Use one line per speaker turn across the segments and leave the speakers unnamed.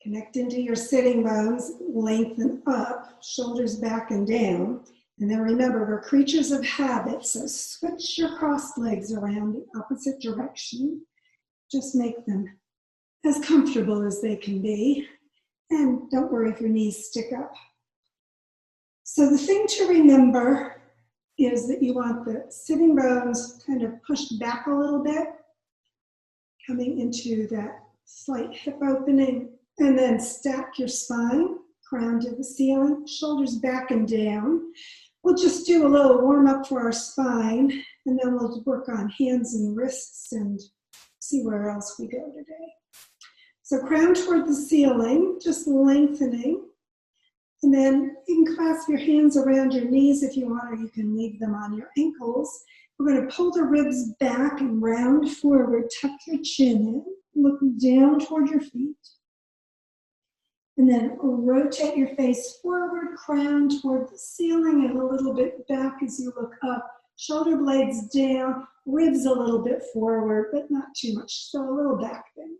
Connect into your sitting bones, lengthen up, shoulders back and down. And then remember, we're creatures of habit, so switch your crossed legs around the opposite direction. Just make them as comfortable as they can be. And don't worry if your knees stick up. So the thing to remember is that you want the sitting bones kind of pushed back a little bit, coming into that slight hip opening, and then stack your spine, crown to the ceiling, shoulders back and down. We'll just do a little warm up for our spine, and then we'll work on hands and wrists and see where else we go today. So crown toward the ceiling, just lengthening. And then you can clasp your hands around your knees if you want, or you can leave them on your ankles. We're going to pull the ribs back and round forward, tuck your chin in, look down toward your feet. And then rotate your face forward, crown toward the ceiling and a little bit back as you look up. Shoulder blades down, ribs a little bit forward, but not too much, so a little back bend.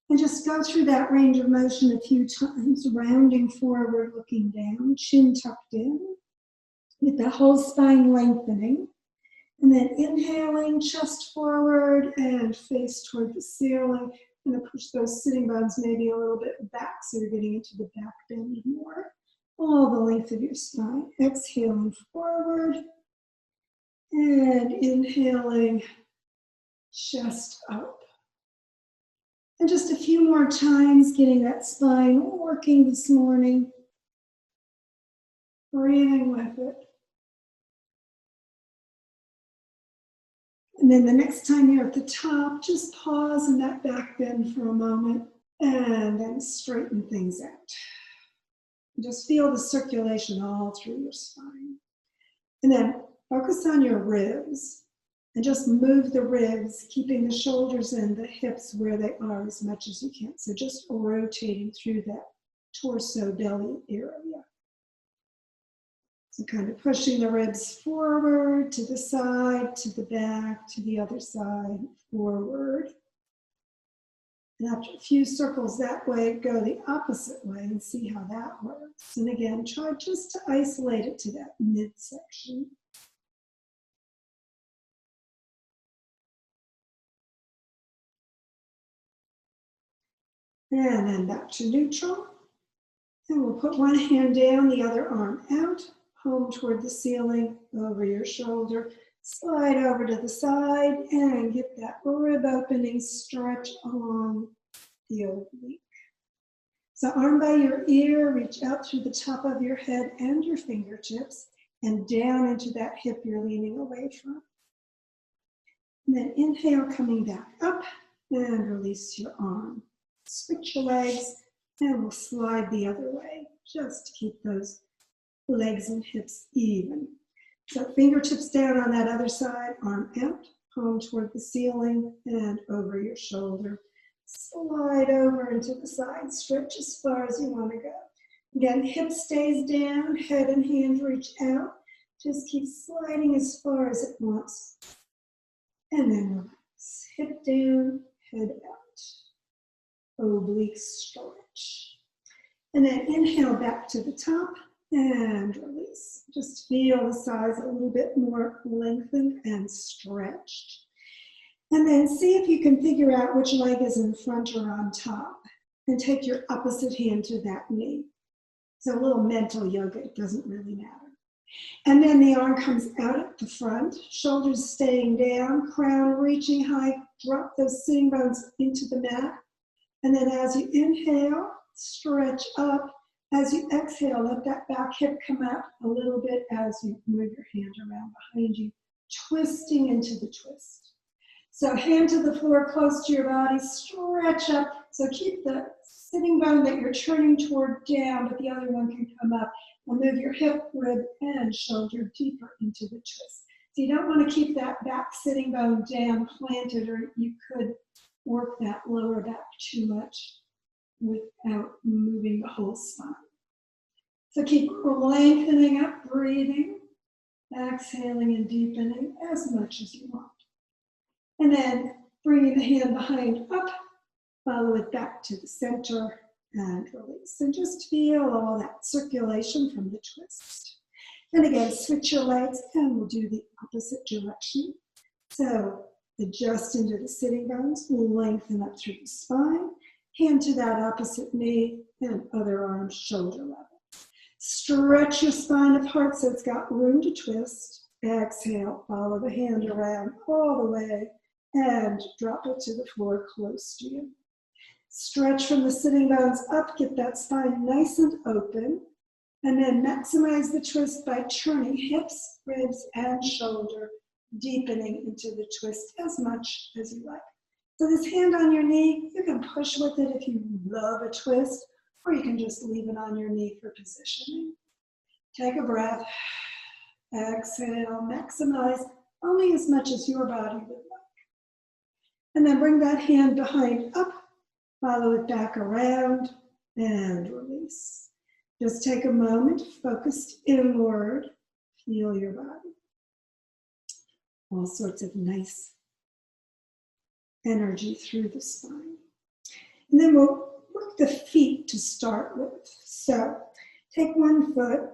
And just go through that range of motion a few times, rounding forward, looking down, chin tucked in, with the whole spine lengthening. And then inhaling, chest forward and face toward the ceiling. I'm going to push those sitting bones maybe a little bit back so you're getting into the back bend more. All the length of your spine. Exhaling forward and inhaling, chest up. And just a few more times, getting that spine working this morning. Breathing with it. And then the next time you're at the top, just pause in that back bend for a moment and then straighten things out. Just feel the circulation all through your spine. And then focus on your ribs and just move the ribs, keeping the shoulders and the hips where they are as much as you can. So just rotating through that torso belly area. So kind of pushing the ribs forward, to the side, to the back, to the other side, forward. And after a few circles that way, go the opposite way and see how that works. And again, try just to isolate it to that midsection. And then back to neutral. And we'll put one hand down, the other arm out, palm toward the ceiling, over your shoulder. Slide over to the side and get that rib opening stretch along the oblique. So arm by your ear, reach out through the top of your head and your fingertips and down into that hip you're leaning away from. And then inhale, coming back up and release your arm. Switch your legs and we'll slide the other way just to keep those legs and hips even. So fingertips down on that other side, arm out, palm toward the ceiling and over your shoulder. Slide over into the side, stretch as far as you want to go. Again, hip stays down, head and hands reach out. Just keep sliding as far as it wants. And then relax. Hip down, head out. Oblique stretch. And then inhale back to the top and release. Just feel the sides a little bit more lengthened and stretched. And then see if you can figure out which leg is in front or on top. And take your opposite hand to that knee. So a little mental yoga, it doesn't really matter. And then the arm comes out at the front, shoulders staying down, crown reaching high, drop those sitting bones into the mat. And then as you inhale, stretch up. As you exhale, let that back hip come out a little bit as you move your hand around behind you, twisting into the twist. So hand to the floor, close to your body, stretch up. So keep the sitting bone that you're turning toward down, but the other one can come up. And move your hip, rib, and shoulder deeper into the twist. So you don't want to keep that back sitting bone down planted, or you could work that lower back too much without moving the whole spine. So keep lengthening up, breathing, exhaling and deepening as much as you want. And then bringing the hand behind up, follow it back to the center and release. And just feel all that circulation from the twist. And again, switch your legs and we'll do the opposite direction. So adjust into the sitting bones, lengthen up through the spine, hand to that opposite knee, and other arm shoulder level. Stretch your spine apart so it's got room to twist. Exhale, follow the hand around all the way and drop it to the floor close to you. Stretch from the sitting bones up, get that spine nice and open, and then maximize the twist by turning hips, ribs, and shoulder, deepening into the twist as much as you like. So this hand on your knee, you can push with it if you love a twist, or you can just leave it on your knee for positioning. Take a breath. Exhale, maximize only as much as your body would like. And then bring that hand behind up, follow it back around, and release. Just take a moment, focused inward, feel your body. All sorts of nice energy through the spine. And then we'll work the feet to start with. So take one foot,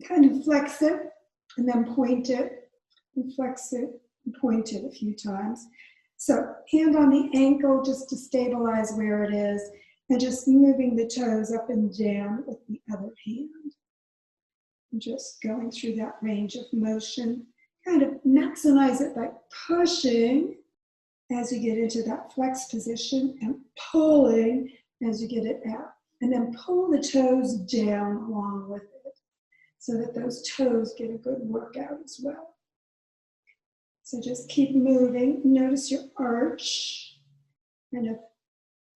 kind of flex it, and then point it, and flex it, and point it a few times. So hand on the ankle just to stabilize where it is, and just moving the toes up and down with the other hand. And just going through that range of motion. Kind of maximize it by pushing as you get into that flex position and pulling as you get it out. And then pull the toes down along with it so that those toes get a good workout as well. So just keep moving. Notice your arch. Kind of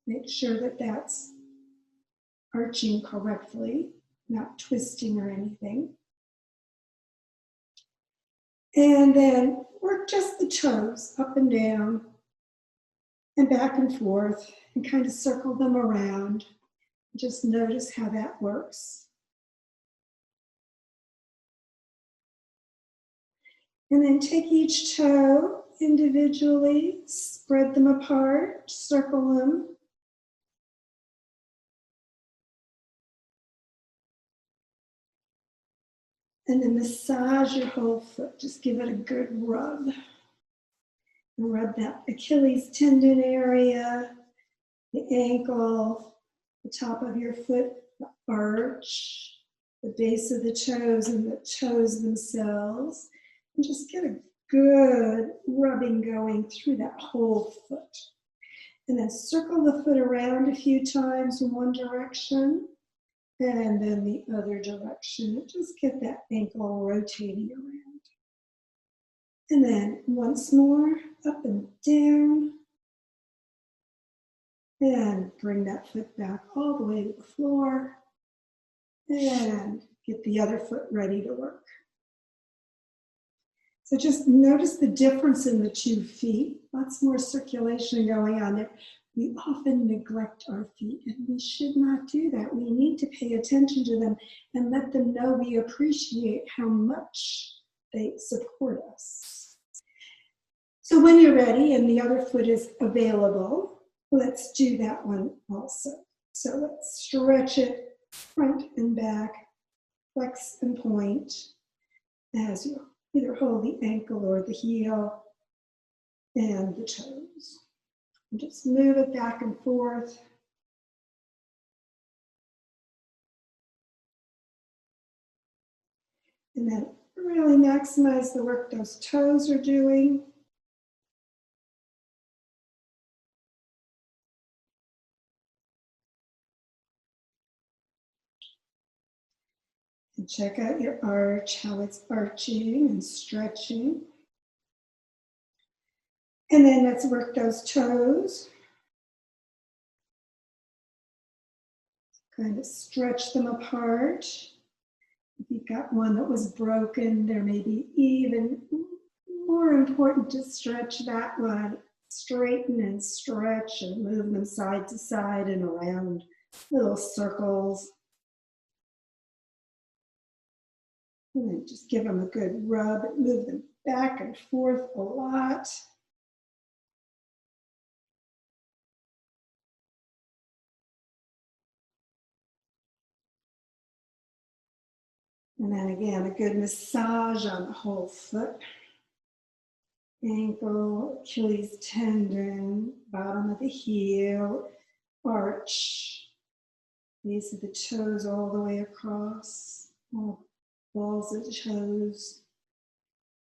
make sure that that's arching correctly, not twisting or anything. And then work just the toes up and down and back and forth and kind of circle them around. Just notice how that works. And then take each toe individually, spread them apart, circle them. And then massage your whole foot. Just give it a good rub. And rub that Achilles tendon area, the ankle, the top of your foot, the arch, the base of the toes and the toes themselves. And just get a good rubbing going through that whole foot. And then circle the foot around a few times in one direction and then the other direction. Just get that ankle rotating around. And then once more, up and down. And bring that foot back all the way to the floor. And get the other foot ready to work. So just notice the difference in the 2 feet. Lots more circulation going on there. We often neglect our feet, and we should not do that. We need to pay attention to them and let them know we appreciate how much they support us. So when you're ready and the other foot is available, let's do that one also. So let's stretch it front and back, flex and point as you either hold the ankle or the heel and the toes. And just move it back and forth. And then really maximize the work those toes are doing. And check out your arch, how it's arching and stretching. And then let's work those toes. Kind of stretch them apart. If you've got one that was broken, there may be even more important to stretch that one. Straighten and stretch and move them side to side and around, little circles. And then just give them a good rub, move them back and forth a lot. And then again, a good massage on the whole foot. Ankle, Achilles tendon, bottom of the heel, arch, base of the toes all the way across, all balls of the toes,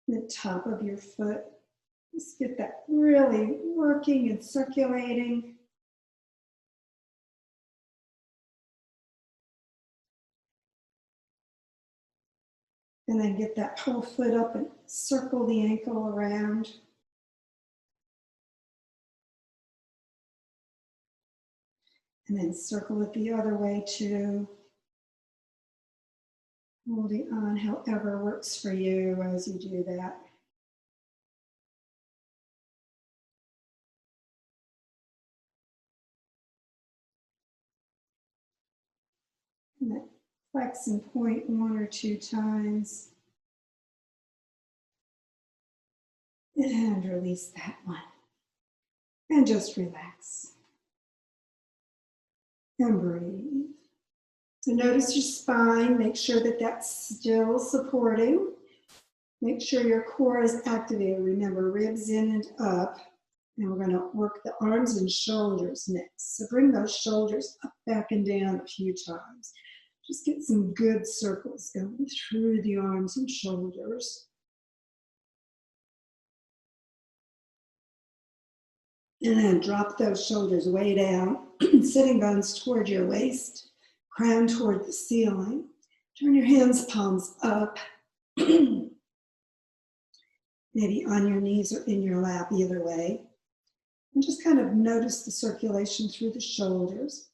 the top of your foot. Just get that really working and circulating. And then get that whole foot up and circle the ankle around. And then circle it the other way too. Holding on however works for you as you do that. And then flex and point 1 or 2 times. And release that one. And just relax. And breathe. So notice your spine. Make sure that that's still supporting. Make sure your core is activated. Remember, ribs in and up. And we're going to work the arms and shoulders next. So bring those shoulders up, back, and down a few times. Just get some good circles going through the arms and shoulders. And then drop those shoulders way down, sitting bones toward your waist, crown toward the ceiling. Turn your hands, palms up. Maybe on your knees or in your lap, either way. And just kind of notice the circulation through the shoulders.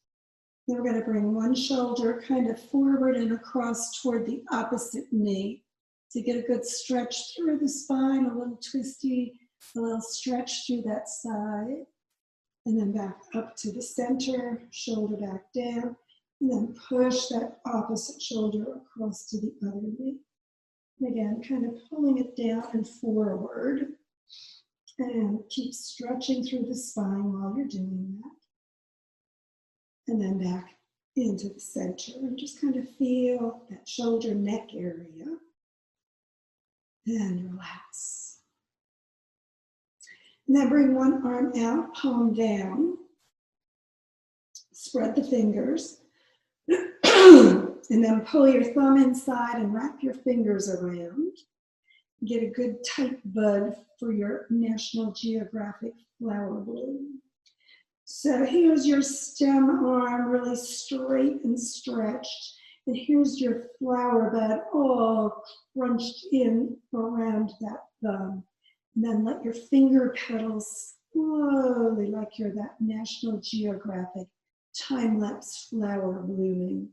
Then we're going to bring one shoulder kind of forward and across toward the opposite knee. To get a good stretch through the spine, a little twisty, a little stretch through that side. And then back up to the center, shoulder back down. And then push that opposite shoulder across to the other knee. And again, kind of pulling it down and forward. And keep stretching through the spine while you're doing that. And then back into the center. And just kind of feel that shoulder neck area. And relax. And then bring one arm out, palm down. Spread the fingers. And then pull your thumb inside and wrap your fingers around. Get a good tight bud for your National Geographic flower bloom. So here's your stem arm really straight and stretched. And here's your flower bud all crunched in around that thumb. And then let your finger petals slowly, like you're that National Geographic time-lapse flower blooming.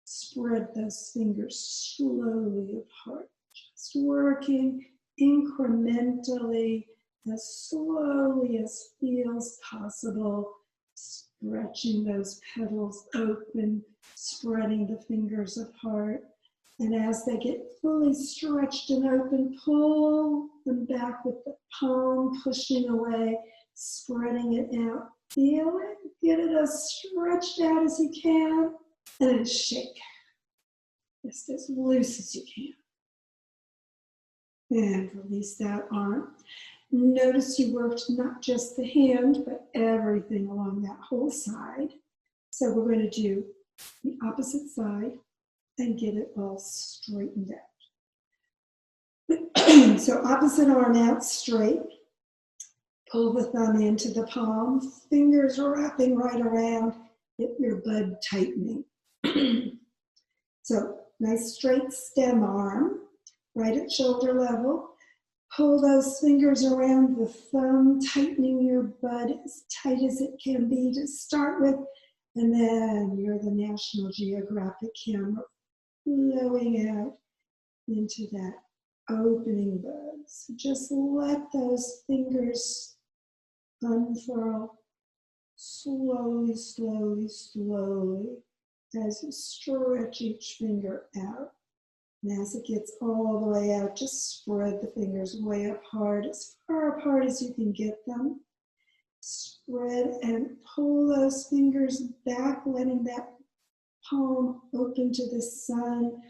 Spread those fingers slowly apart. Just working incrementally, as slowly as feels possible, stretching those petals open, spreading the fingers apart. And as they get fully stretched and open, pull them back with the palm pushing away, spreading it out. Feel it, get it as stretched out as you can, and then shake. Just as loose as you can. And release that arm. Notice you worked not just the hand, but everything along that whole side. So we're going to do the opposite side and get it all straightened out. So opposite arm out straight. Pull the thumb into the palm. Fingers wrapping right around. Get your bud tightening. So nice straight stem arm, right at shoulder level. Pull those fingers around the thumb, tightening your bud as tight as it can be to start with. And then you're the National Geographic camera flowing out into that opening bud. So just let those fingers unfurl slowly, slowly, slowly as you stretch each finger out. And as it gets all the way out, just spread the fingers way apart, as far apart as you can get them. Spread and pull those fingers back, letting that palm open to the sun.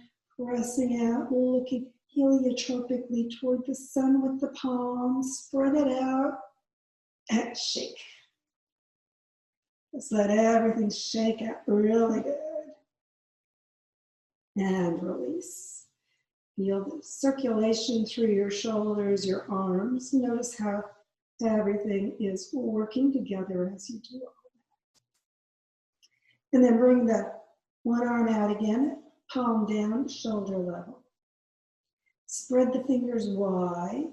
pressing out, looking heliotropically toward the sun with the palms. Spread it out and shake. Just let everything shake out really good. And release. Feel the circulation through your shoulders, your arms. Notice how everything is working together as you do all that. And then bring the one arm out again, palm down, shoulder level. Spread the fingers wide.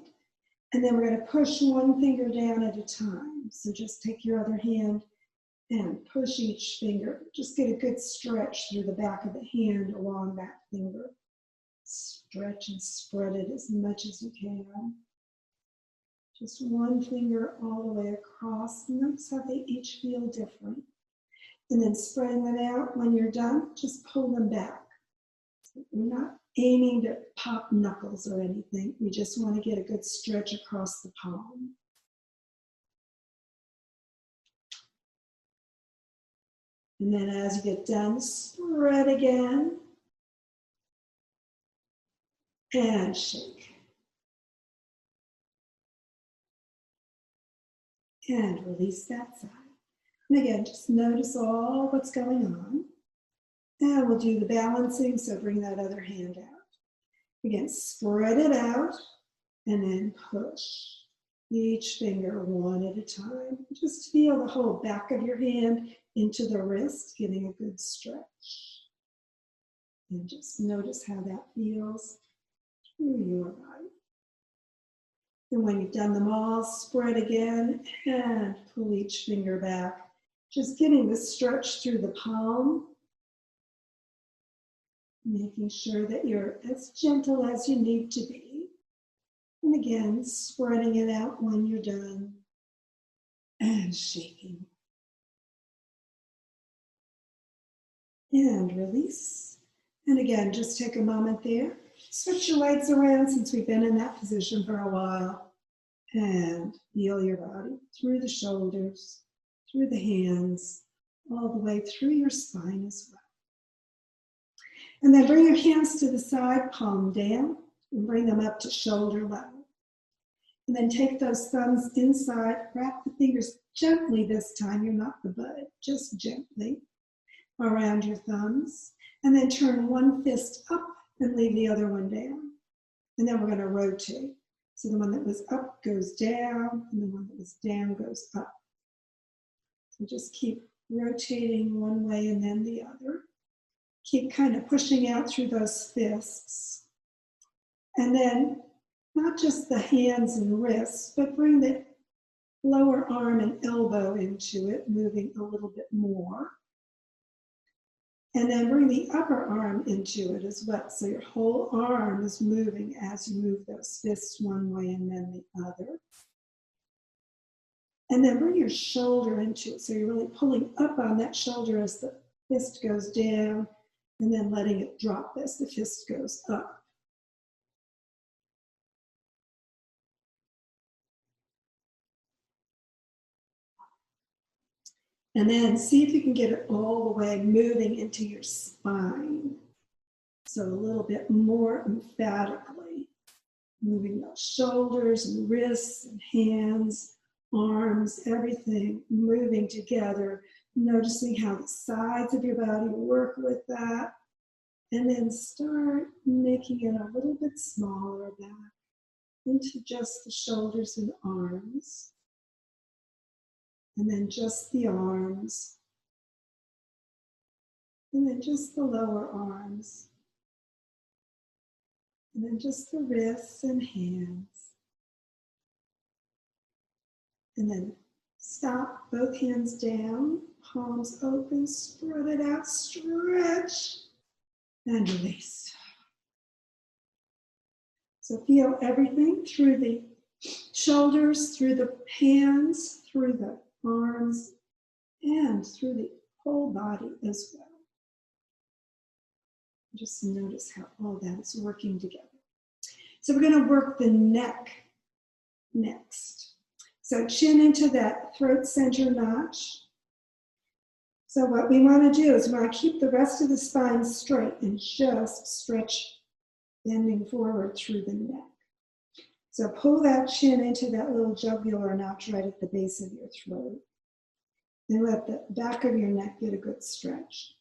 And then we're going to push one finger down at a time. So just take your other hand and push each finger. Just get a good stretch through the back of the hand along that finger. Stretch and spread it as much as you can. Just one finger all the way across. Notice how they each feel different. And then spreading them out. When you're done, just pull them back. We're not aiming to pop knuckles or anything. We just want to get a good stretch across the palm. And then as you get done, spread again. And shake. And release that side. And again, just notice all what's going on. And we'll do the balancing, so bring that other hand out. Again, spread it out and then push each finger one at a time. Just feel the whole back of your hand into the wrist, getting a good stretch. And just notice how that feels through your body. And when you've done them all, spread again and pull each finger back. Just getting the stretch through the palm. Making sure that you're as gentle as you need to be. And again, spreading it out when you're done. And shaking. And release. And again, just take a moment there. Switch your legs around since we've been in that position for a while. And feel your body through the shoulders, through the hands, all the way through your spine as well. And then bring your hands to the side, palm down, and bring them up to shoulder level. And then take those thumbs inside, wrap the fingers gently this time, you're not the bud, just gently around your thumbs. And then turn one fist up and leave the other one down. And then we're going to rotate. So the one that was up goes down, and the one that was down goes up. So just keep rotating one way and then the other. Keep kind of pushing out through those fists. And then not just the hands and wrists, but bring the lower arm and elbow into it, moving a little bit more. And then bring the upper arm into it as well. So your whole arm is moving as you move those fists one way and then the other. And then bring your shoulder into it. So you're really pulling up on that shoulder as the fist goes down, and then letting it drop as the fist goes up. And then see if you can get it all the way moving into your spine. So a little bit more emphatically, moving those shoulders and wrists and hands, arms, everything moving together, noticing how the sides of your body work with that. And then start making it a little bit smaller back into just the shoulders and arms. And then just the arms. And then just the lower arms. And then just the wrists and hands. And then stop, both hands down, palms open, spread it out, stretch, and release. So feel everything through the shoulders, through the hands, through the arms, and through the whole body as well. Just notice how all that's working together. So we're going to work the neck next. So chin into that throat center notch. So what we want to do is we want to keep the rest of the spine straight and just stretch bending forward through the neck. So pull that chin into that little jugular notch right at the base of your throat. And let the back of your neck get a good stretch.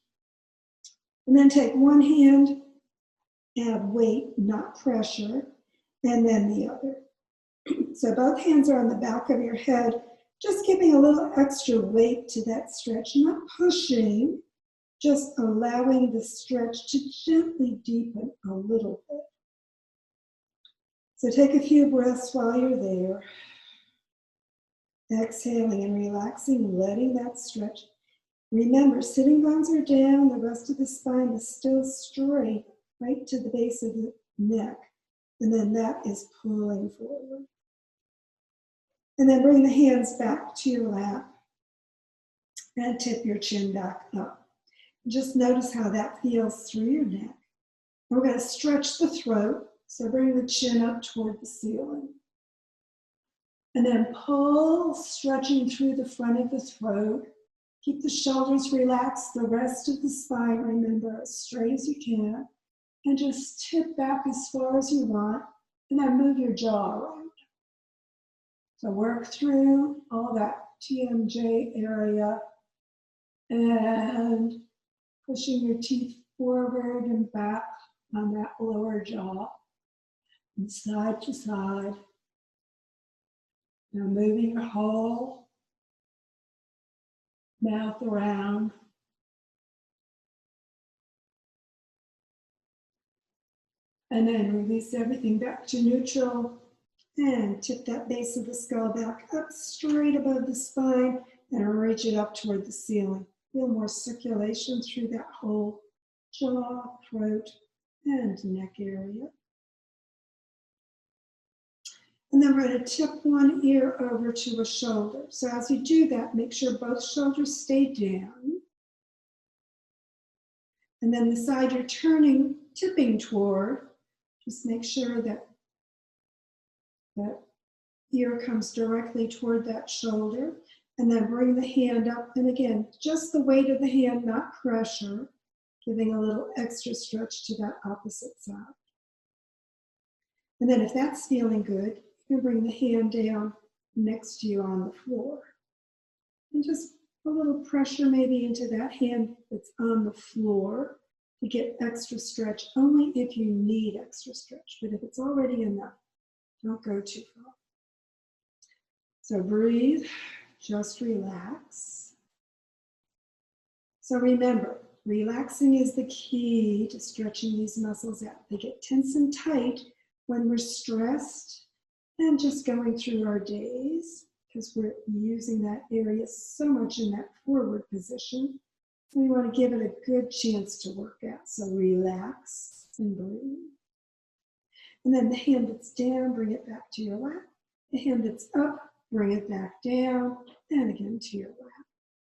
And then take one hand, add weight, not pressure, and then the other. So both hands are on the back of your head, just giving a little extra weight to that stretch, not pushing, just allowing the stretch to gently deepen a little bit. So take a few breaths while you're there. Exhaling and relaxing, letting that stretch. Remember, sitting bones are down, the rest of the spine is still straight, right to the base of the neck. And then that is pulling forward. And then bring the hands back to your lap and tip your chin back up. Just notice how that feels through your neck. We're going to stretch the throat, so bring the chin up toward the ceiling. And then pull, stretching through the front of the throat. Keep the shoulders relaxed, the rest of the spine, remember, as straight as you can. And just tip back as far as you want, and then move your jaw around. So work through all that TMJ area and pushing your teeth forward and back on that lower jaw, and side to side. Now moving your whole mouth around. And then release everything back to neutral and tip that base of the skull back up straight above the spine and reach it up toward the ceiling. Feel more circulation through that whole jaw, throat, and neck area. And then we're going to tip one ear over to a shoulder. So as you do that, make sure both shoulders stay down. And then the side you're tipping toward, just make sure that that ear comes directly toward that shoulder. And then bring the hand up. And again, just the weight of the hand, not pressure, giving a little extra stretch to that opposite side. And then if that's feeling good, you can bring the hand down next to you on the floor. And just a little pressure maybe into that hand that's on the floor to get extra stretch, only if you need extra stretch. But if it's already enough, don't go too far. So breathe, just relax. So remember, relaxing is the key to stretching these muscles out. They get tense and tight when we're stressed and just going through our days, because we're using that area so much in that forward position. So we want to give it a good chance to work out. So relax and breathe. And then the hand that's down, bring it back to your lap. The hand that's up, bring it back down, and again to your lap.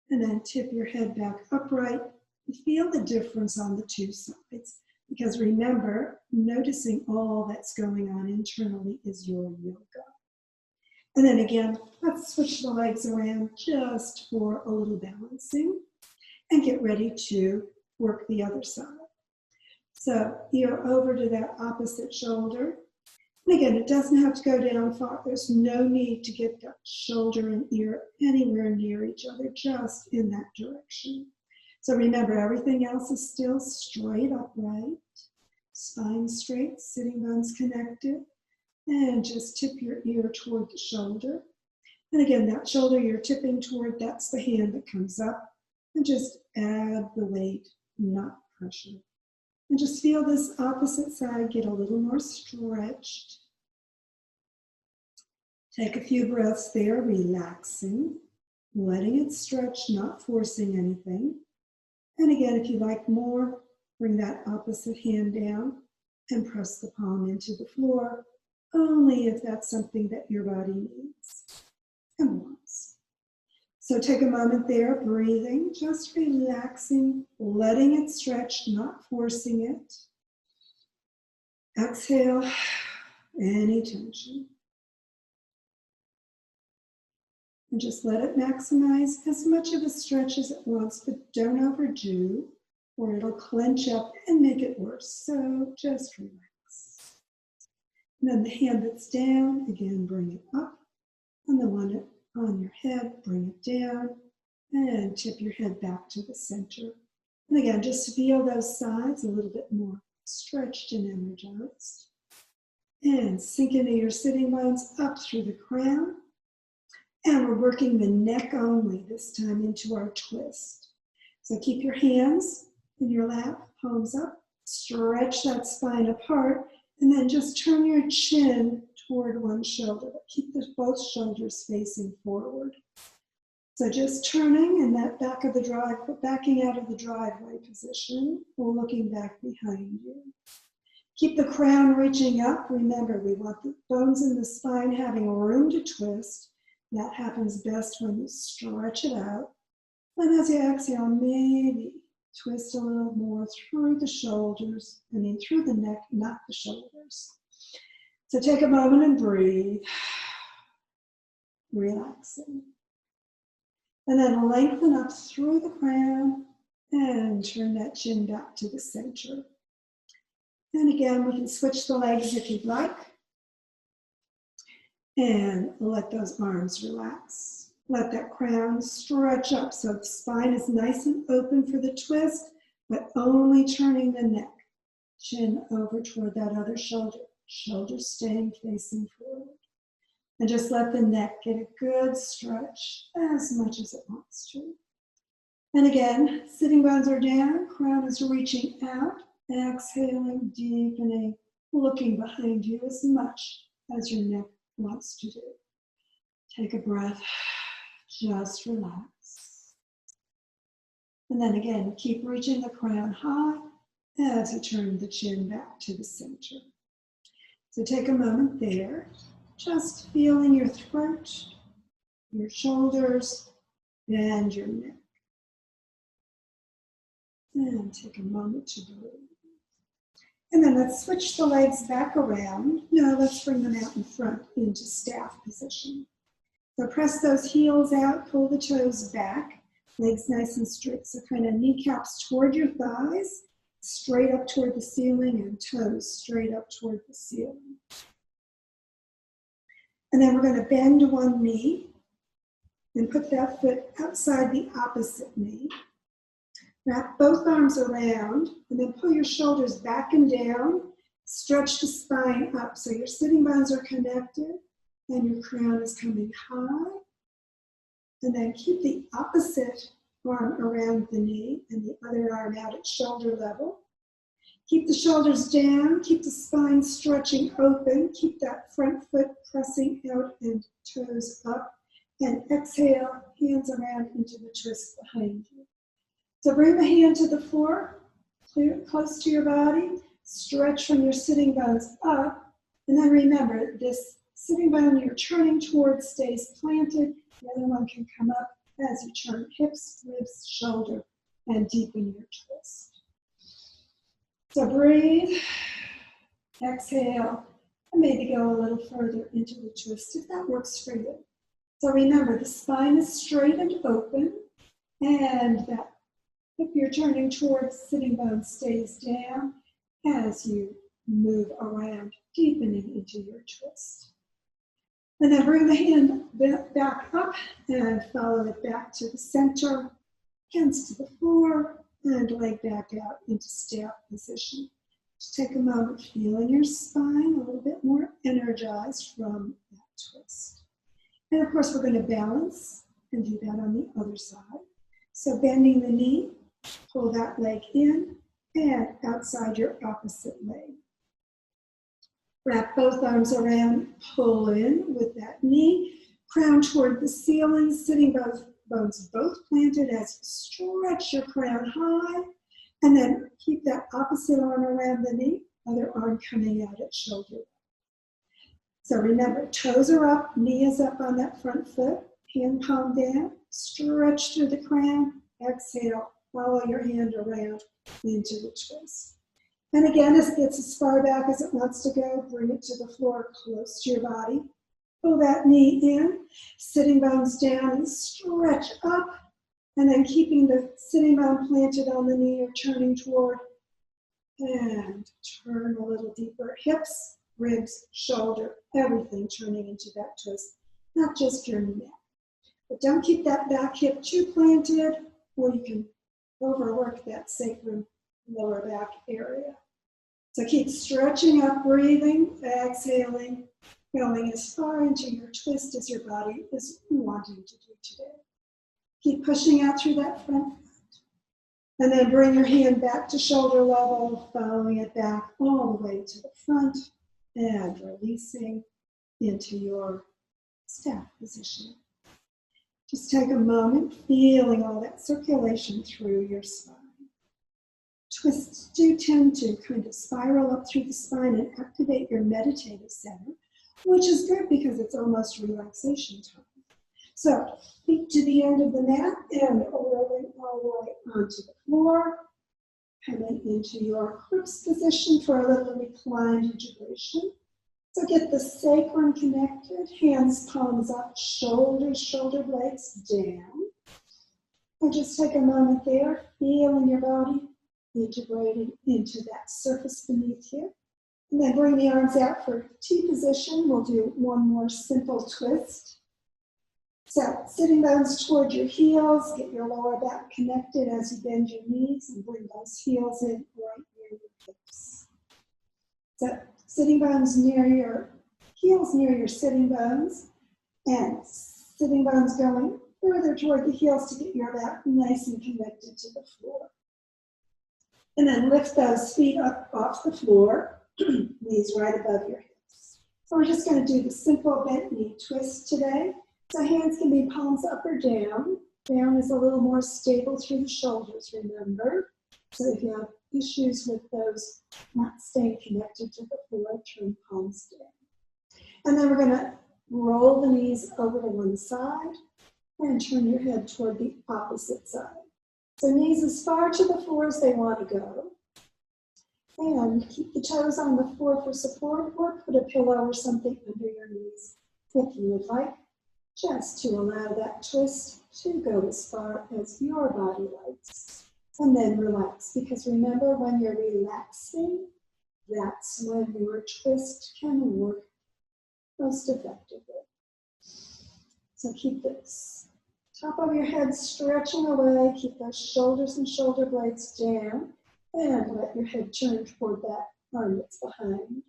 And then tip your head back upright. And feel the difference on the two sides. Because remember, noticing all that's going on internally is your yoga. And then again, let's switch the legs around just for a little balancing and get ready to work the other side. So ear over to that opposite shoulder. And again, it doesn't have to go down far. There's no need to get that shoulder and ear anywhere near each other, just in that direction. So remember, everything else is still straight upright, spine straight, sitting bones connected, and just tip your ear toward the shoulder. And again, that shoulder you're tipping toward, that's the hand that comes up, and just add the weight, not pressure. And just feel this opposite side get a little more stretched. Take a few breaths there, relaxing, letting it stretch, not forcing anything. And again, if you like more, bring that opposite hand down and press the palm into the floor, only if that's something that your body needs and wants. So take a moment there, breathing, just relaxing, letting it stretch, not forcing it. Exhale any tension. And just let it maximize as much of a stretch as it wants, but don't overdo, or it'll clench up and make it worse. So just relax. And then the hand that's down, again, bring it up. And the one on your head, bring it down. And tip your head back to the center. And again, just feel those sides a little bit more stretched and energized. And sink into your sitting bones up through the crown. And we're working the neck only this time into our twist. So keep your hands in your lap, palms up, stretch that spine apart, and then just turn your chin toward one shoulder, but keep both shoulders facing forward. So just turning and that back of the drive, backing out of the driveway position, or looking back behind you. Keep the crown reaching up. Remember, we want the bones in the spine having room to twist. That happens best when you stretch it out. And as you exhale, maybe twist a little more through the shoulders, through the neck, not the shoulders. So take a moment and breathe, relaxing. And then lengthen up through the crown and turn that chin back to the center. And again, we can switch the legs if you'd like. And let those arms relax. Let that crown stretch up so the spine is nice and open for the twist, but only turning the neck. Chin over toward that other shoulder. Shoulders staying facing forward. And just let the neck get a good stretch as much as it wants to. And again, sitting bones are down, crown is reaching out, exhaling, deepening, looking behind you as much as your neck wants to do. Take a breath, just relax. And then again, keep reaching the crown high as you turn the chin back to the center. So take a moment there, just feeling your throat, your shoulders, and your neck. And take a moment to breathe. And then let's switch the legs back around. Now let's bring them out in front into staff position. So press those heels out, pull the toes back, legs nice and straight. So kind of kneecaps toward your thighs, straight up toward the ceiling, and toes straight up toward the ceiling. And then we're going to bend one knee and put that foot outside the opposite knee. Wrap both arms around and then pull your shoulders back and down. Stretch the spine up so your sitting bones are connected and your crown is coming high. And then keep the opposite arm around the knee and the other arm out at shoulder level. Keep the shoulders down, keep the spine stretching open, keep that front foot pressing out and toes up. And exhale, hands around into the twist behind you. So bring the hand to the floor, close to your body, stretch from your sitting bones up, and then remember, this sitting bone you're turning towards stays planted, the other one can come up as you turn hips, ribs, shoulder, and deepen your twist. So breathe, exhale, and maybe go a little further into the twist if that works for you. So remember, the spine is straight and open, and that if you're turning towards sitting bone stays down as you move around, deepening into your twist. And then bring the hand back up and follow it back to the center, hands to the floor, and leg back out into staff position. Just take a moment feeling your spine a little bit more energized from that twist. And of course, we're going to balance and do that on the other side. So bending the knee, pull that leg in and outside your opposite leg. Wrap both arms around, pull in with that knee, crown toward the ceiling, sitting bones both planted as you stretch your crown high, and then keep that opposite arm around the knee, other arm coming out at shoulder. So remember, toes are up, knee is up on that front foot, hand palm down, stretch through the crown, exhale, follow your hand around into the twist. And again, as it gets as far back as it wants to go, bring it to the floor close to your body. Pull that knee in, sitting bones down and stretch up, and then keeping the sitting bone planted on the knee or turning toward, and turn a little deeper. Hips, ribs, shoulder, everything turning into that twist, not just your neck. But don't keep that back hip too planted, or you can overwork that sacrum lower back area. So keep stretching up, breathing, exhaling, going as far into your twist as your body is wanting to do today. Keep pushing out through that front foot. And then bring your hand back to shoulder level, following it back all the way to the front and releasing into your staff position. Just take a moment, feeling all that circulation through your spine. Twists do tend to kind of spiral up through the spine and activate your meditative center, which is good because it's almost relaxation time. So feet to the end of the mat and rolling all the way onto the floor, coming into your crux position for a little reclined integration. So get the sacrum connected, hands, palms up, shoulders, shoulder blades down. And just take a moment there, feeling your body integrating into that surface beneath you. And then bring the arms out for T position. We'll do one more simple twist. So sitting bones toward your heels, get your lower back connected as you bend your knees and bring those heels in right near your hips. So sitting bones near your heels, near your sitting bones, and sitting bones going further toward the heels to get your back nice and connected to the floor. And then lift those feet up off the floor, knees right above your hips. So we're just going to do the simple bent knee twist today. So hands can be palms up or down. Down is a little more stable through the shoulders, remember. So if you have issues with those not staying connected to the floor, turn palms down. And then we're going to roll the knees over to one side and turn your head toward the opposite side. So knees as far to the floor as they want to go. And keep the toes on the floor for support, or put a pillow or something under your knees if you would like, just to allow that twist to go as far as your body likes. And then relax, because remember, when you're relaxing, that's when your twist can work most effectively. So keep this top of your head stretching away, keep those shoulders and shoulder blades down, and let your head turn toward that arm that's behind.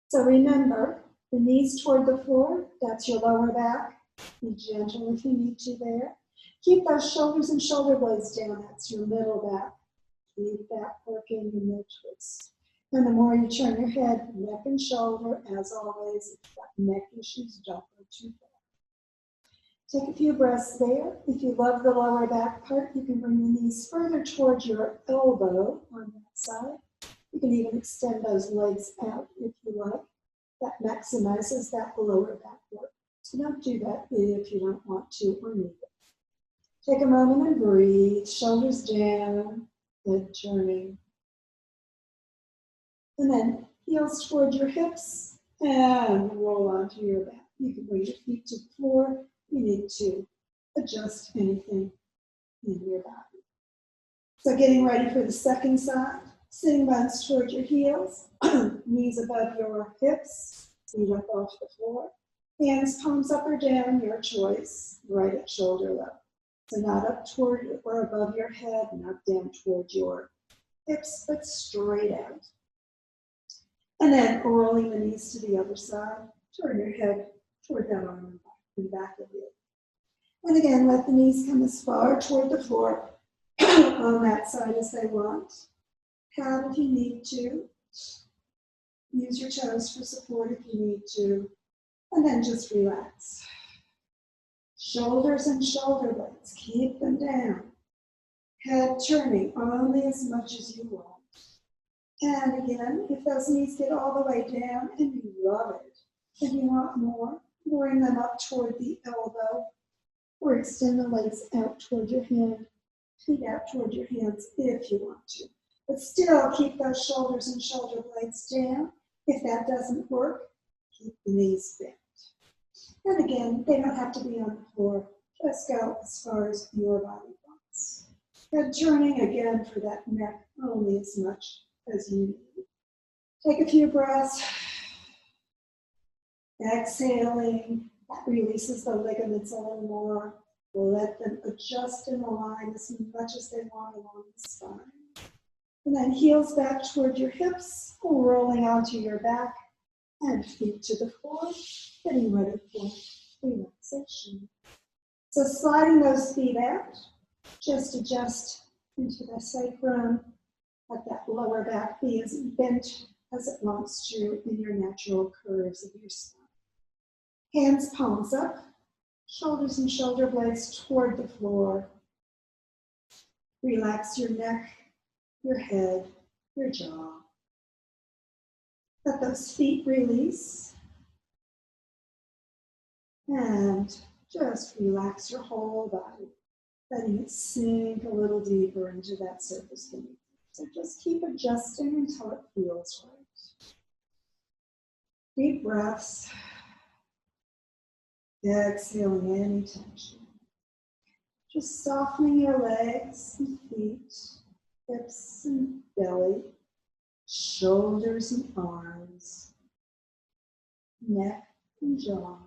So remember, the knees toward the floor, that's your lower back. Be gentle if you need to there. Keep those shoulders and shoulder blades down, that's your middle back. Keep that working in the twist. And the more you turn your head, neck and shoulder, as always, if you've got neck issues, don't go too far. Take a few breaths there. If you love the lower back part, you can bring the knees further towards your elbow on that side. You can even extend those legs out if you like. That maximizes that lower back work. So don't do that if you don't want to or need it. Take a moment and breathe. Shoulders down, head turning. And then heels toward your hips and roll onto your back. You can bring your feet to the floor. You need to adjust anything in your body. So getting ready for the second side. Sitting bones toward your heels, knees above your hips, feet up off the floor. Hands, palms up or down, your choice, right at shoulder level. So not up toward or above your head, not down toward your hips, but straight out. And then rolling the knees to the other side, turn your head toward that arm and back of you. And again, let the knees come as far toward the floor on that side as they want. Pat if you need to. Use your toes for support if you need to. And then just relax. Shoulders and shoulder blades, keep them down. Head turning only as much as you want. And again, if those knees get all the way down and you love it, and you want more, bring them up toward the elbow, or extend the legs out toward your hand, feet out toward your hands if you want to. But still keep those shoulders and shoulder blades down. If that doesn't work, keep the knees bent. And again, they don't have to be on the floor. Just go as far as your body wants. Head turning again for that neck only as much as you need. Take a few breaths. Exhaling, that releases the ligaments a little more. Let them adjust and align as much as they want along the spine. And then heels back toward your hips, rolling onto your back, and feet to the floor, getting ready for relaxation. So sliding those feet out, just adjust into the sacrum. Let that lower back be as bent as it wants to in your natural curves of your spine. Hands palms up, shoulders and shoulder blades toward the floor. Relax your neck, your head, your jaw. Let those feet release. And just relax your whole body, letting it sink a little deeper into that surface beneath. So just keep adjusting until it feels right. Deep breaths. Exhaling any tension. Just softening your legs and feet, hips and belly, shoulders and arms, neck and jaw.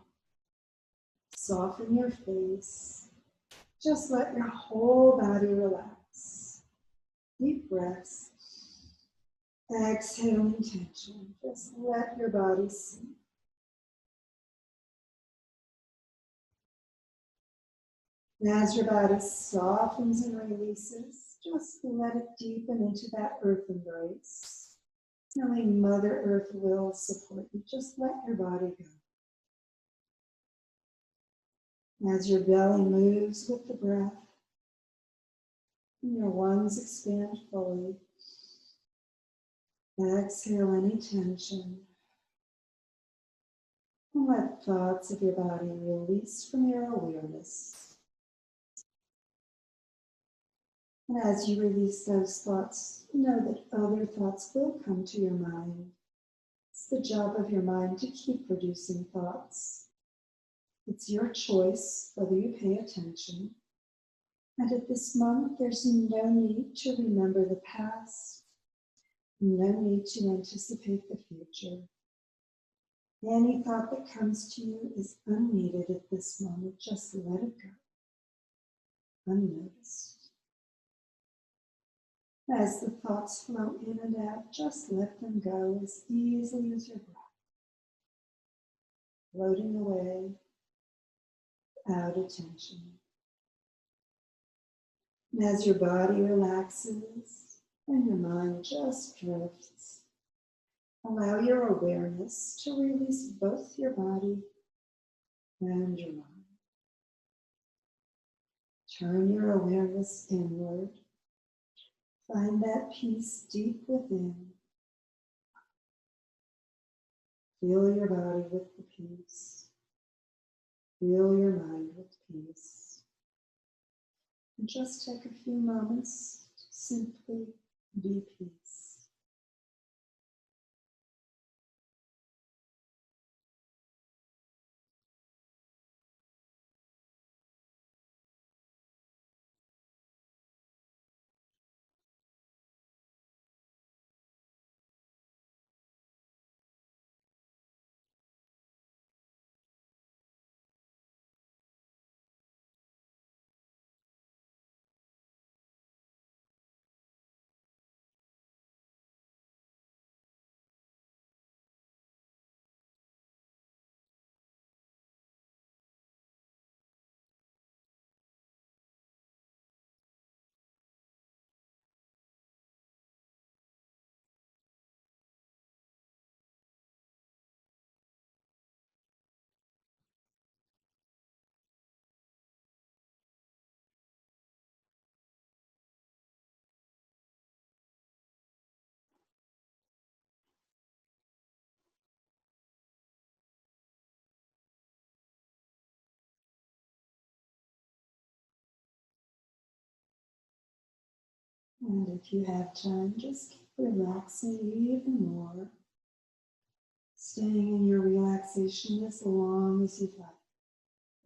Soften your face. Just let your whole body relax. Deep breaths. Exhaling tension. Just let your body sink. And as your body softens and releases, just let it deepen into that earth embrace. Knowing Mother Earth will support you. Just let your body go. As your belly moves with the breath, and your lungs expand fully, exhale any tension. And let thoughts of your body release from your awareness. And as you release those thoughts, know that other thoughts will come to your mind. It's the job of your mind to keep producing thoughts. It's your choice whether you pay attention. And at this moment, there's no need to remember the past, no need to anticipate the future. Any thought that comes to you is unneeded at this moment. Just let it go, unnoticed. As the thoughts flow in and out, just let them go as easily as your breath, floating away without attention. And as your body relaxes and your mind just drifts, allow your awareness to release both your body and your mind. Turn your awareness inward. Find that peace deep within. Fill your body with the peace. Fill your mind with peace. And just take a few moments to simply be peace. And if you have time, just keep relaxing even more. Staying in your relaxation as long as you'd like.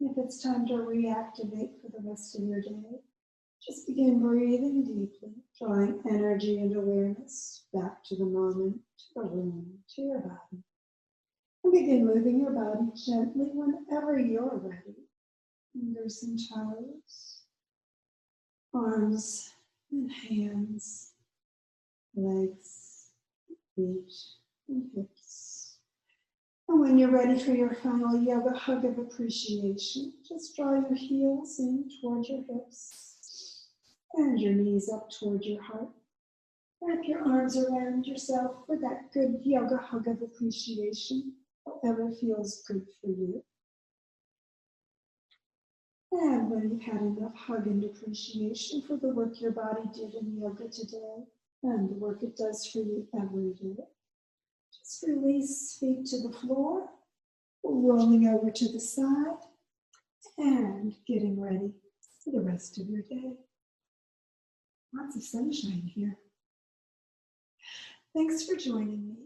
If it's time to reactivate for the rest of your day, just begin breathing deeply, drawing energy and awareness back to the moment, to the room, to your body. And begin moving your body gently whenever you're ready. Fingers and toes, arms and hands, legs, feet, and hips. And when you're ready for your final yoga hug of appreciation, just draw your heels in towards your hips and your knees up toward your heart. Wrap your arms around yourself for that good yoga hug of appreciation, whatever feels good for you. And when you've had enough hug and appreciation for the work your body did in yoga today and the work it does for you every day, just release feet to the floor, rolling over to the side, and getting ready for the rest of your day. Lots of sunshine here. Thanks for joining me.